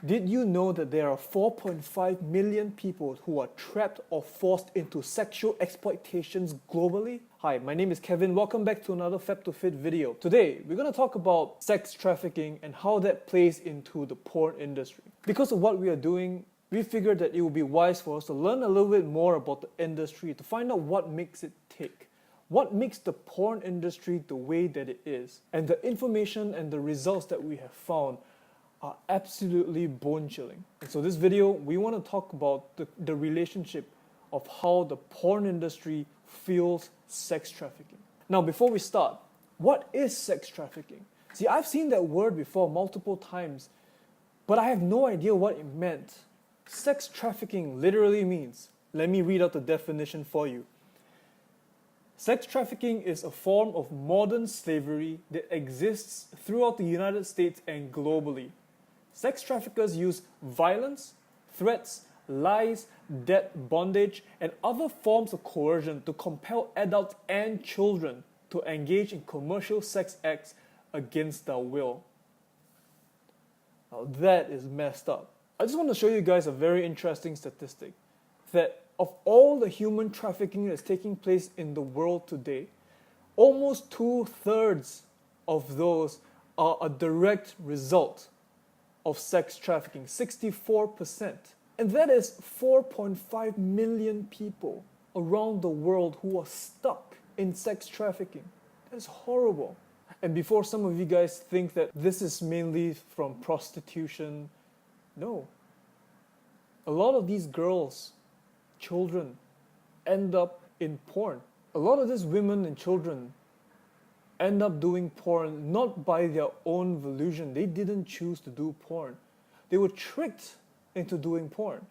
Did you know that there are 4.5 million people who are trapped or forced into sexual exploitations globally? Hi, my name is Kevin. Welcome back to another Fab to Fit video. Today, we're going to talk about sex trafficking and how that plays into the porn industry. Because of what we are doing, we figured that it would be wise for us to learn a little bit more about the industry, to find out what makes it tick. What makes the porn industry the way that it is? And the information and the results that we have found are absolutely bone-chilling. And so this video, we want to talk about the relationship of how the porn industry fuels sex trafficking. Now, before we start, what is sex trafficking? See, I've seen that word before multiple times, but I have no idea what it meant. Sex trafficking literally means, let me read out the definition for you. Sex trafficking is a form of modern slavery that exists throughout the United States and globally. Sex traffickers use violence, threats, lies, debt, bondage, and other forms of coercion to compel adults and children to engage in commercial sex acts against their will. Now that is messed up. I just want to show you guys a very interesting statistic that of all the human trafficking that's taking place in the world today, almost 2/3 of those are a direct result of sex trafficking, 64%. And that is 4.5 million people around the world who are stuck in sex trafficking. That's horrible. And before some of you guys think that this is mainly from prostitution, no. A lot of these girls, children, end up in porn. A lot of these women and children end up doing porn not by their own volition. They didn't choose to do porn. They were tricked into doing porn.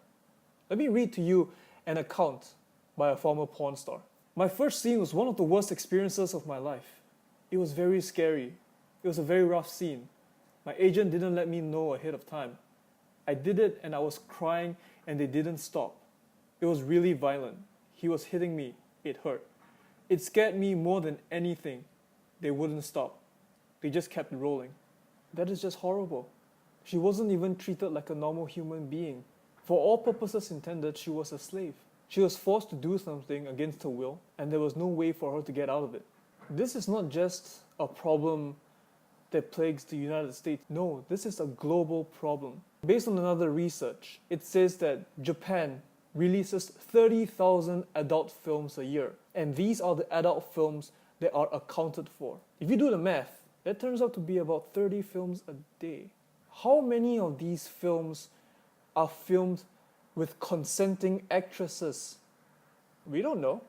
Let me read to you an account by a former porn star. My first scene was one of the worst experiences of my life. It was very scary. It was a very rough scene. My agent didn't let me know ahead of time. I did it and I was crying and they didn't stop. It was really violent. He was hitting me. It hurt. It scared me more than anything. They wouldn't stop. They just kept rolling. That is just horrible. She wasn't even treated like a normal human being. For all purposes intended, she was a slave. She was forced to do something against her will, and there was no way for her to get out of it. This is not just a problem that plagues the United States. No, this is a global problem. Based on another research, it says that Japan releases 30,000 adult films a year, and these are the adult films that are accounted for. If you do the math, that turns out to be about 30 films a day. How many of these films are filmed with consenting actresses? We don't know.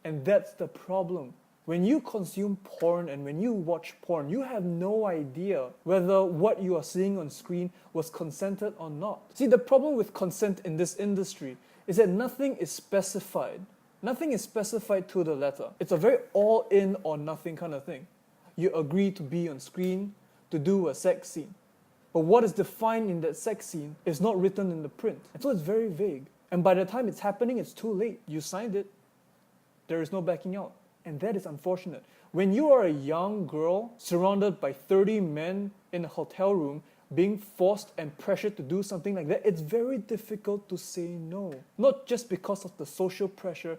And that's the problem. When you consume porn and when you watch porn, you have no idea whether what you are seeing on screen was consented or not. See, the problem with consent in this industry is that nothing is specified. Nothing is specified to the letter. It's a very all-in or nothing kind of thing. You agree to be on screen, to do a sex scene. But what is defined in that sex scene is not written in the print. And so it's very vague. And by the time it's happening, it's too late. You signed it. There is no backing out. And that is unfortunate. When you are a young girl surrounded by 30 men in a hotel room, being forced and pressured to do something like that, it's very difficult to say no. Not just because of the social pressure,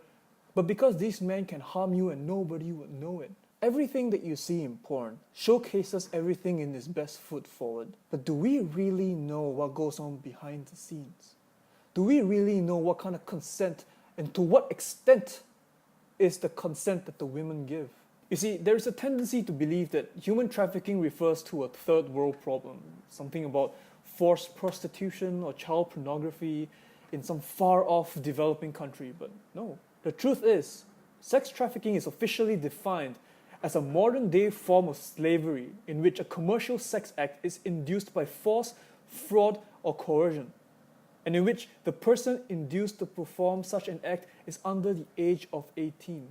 but because these men can harm you and nobody would know it. Everything that you see in porn showcases everything in its best foot forward. But do we really know what goes on behind the scenes? Do we really know what kind of consent and to what extent is the consent that the women give? You see, there is a tendency to believe that human trafficking refers to a third world problem, something about forced prostitution or child pornography in some far-off developing country, but no. The truth is, sex trafficking is officially defined as a modern-day form of slavery in which a commercial sex act is induced by force, fraud, or coercion, and in which the person induced to perform such an act is under the age of 18.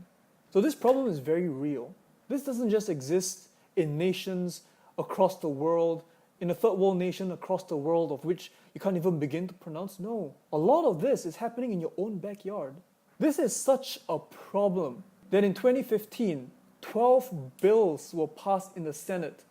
So this problem is very real. This doesn't just exist in nations across the world, in a third world nation across the world of which you can't even begin to pronounce. No, a lot of this is happening in your own backyard. This is such a problem that in 2015, 12 bills were passed in the Senate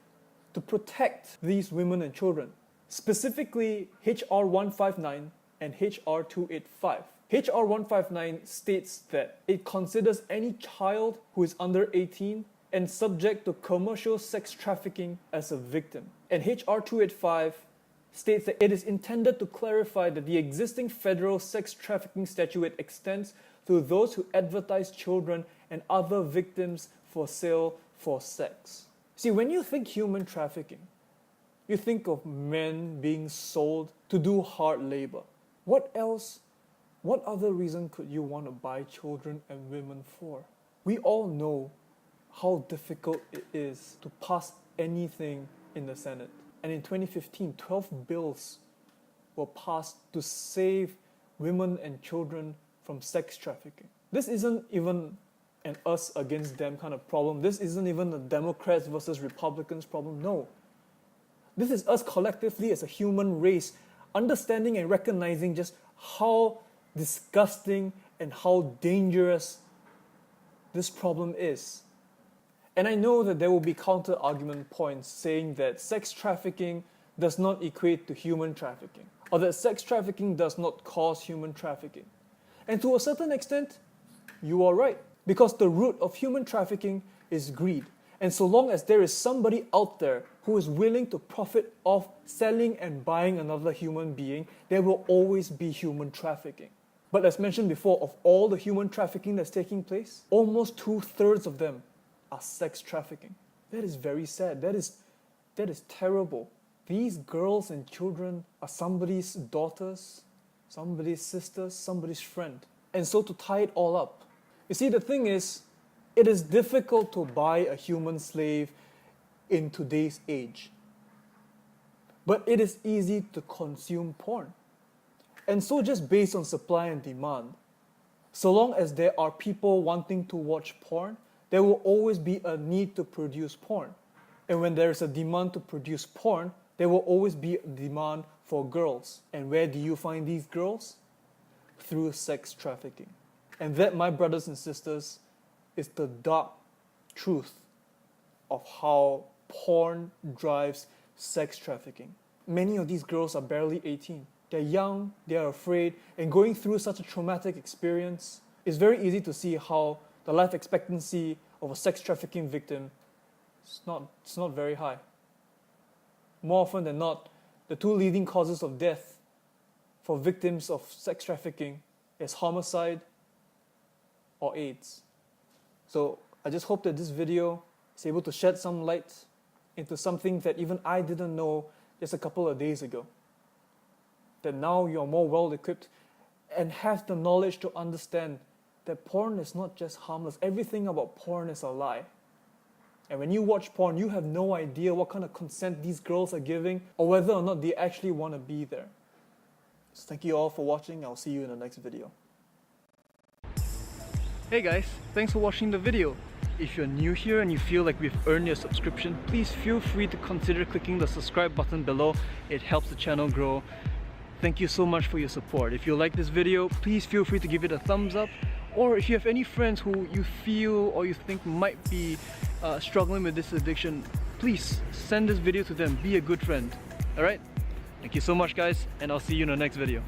to protect these women and children. specifically HR 159 and HR 285. HR 159 states that it considers any child who is under 18 and subject to commercial sex trafficking as a victim. And HR 285 states that it is intended to clarify that the existing federal sex trafficking statute extends to those who advertise children and other victims for sale for sex. See, when you think human trafficking, you think of men being sold to do hard labor. What other reason could you want to buy children and women for? We all know how difficult it is to pass anything in the Senate. And in 2015, 12 bills were passed to save women and children from sex trafficking. This isn't even an us against them kind of problem. This isn't even a Democrats versus Republicans problem. No. This is us collectively as a human race understanding and recognizing just how disgusting and how dangerous this problem is. And I know that there will be counter-argument points saying that sex trafficking does not equate to human trafficking, or that sex trafficking does not cause human trafficking. And to a certain extent, you are right, because the root of human trafficking is greed. And so long as there is somebody out there who is willing to profit off selling and buying another human being, there will always be human trafficking. But as mentioned before, of all the human trafficking that's taking place, almost 2/3 of them are sex trafficking. That is very sad. That is terrible. These girls and children are somebody's daughters, somebody's sisters, somebody's friend. And so to tie it all up, you see, the thing is, it is difficult to buy a human slave in today's age. But it is easy to consume porn. And so just based on supply and demand, so long as there are people wanting to watch porn, there will always be a need to produce porn. And when there is a demand to produce porn, there will always be a demand for girls. And where do you find these girls? Through sex trafficking. And that, my brothers and sisters, is the dark truth of how porn drives sex trafficking. Many of these girls are barely 18. They're young, they're afraid, and going through such a traumatic experience, it's very easy to see how the life expectancy of a sex trafficking victim is not very high. More often than not, the two leading causes of death for victims of sex trafficking is homicide or AIDS. So I just hope that this video is able to shed some light into something that even I didn't know just a couple of days ago. That now you're more well equipped and have the knowledge to understand that porn is not just harmless. Everything about porn is a lie. And when you watch porn, you have no idea what kind of consent these girls are giving or whether or not they actually want to be there. So thank you all for watching. I'll see you in the next video. Hey guys, thanks for watching the video. If you're new here and you feel like we've earned your subscription, please feel free to consider clicking the subscribe button below. It helps the channel grow. Thank you so much for your support. If you like this video, please feel free to give it a thumbs up. Or if you have any friends who you feel or you think might be struggling with this addiction, please send this video to them. Be a good friend. Alright? Thank you so much guys, and I'll see you in the next video.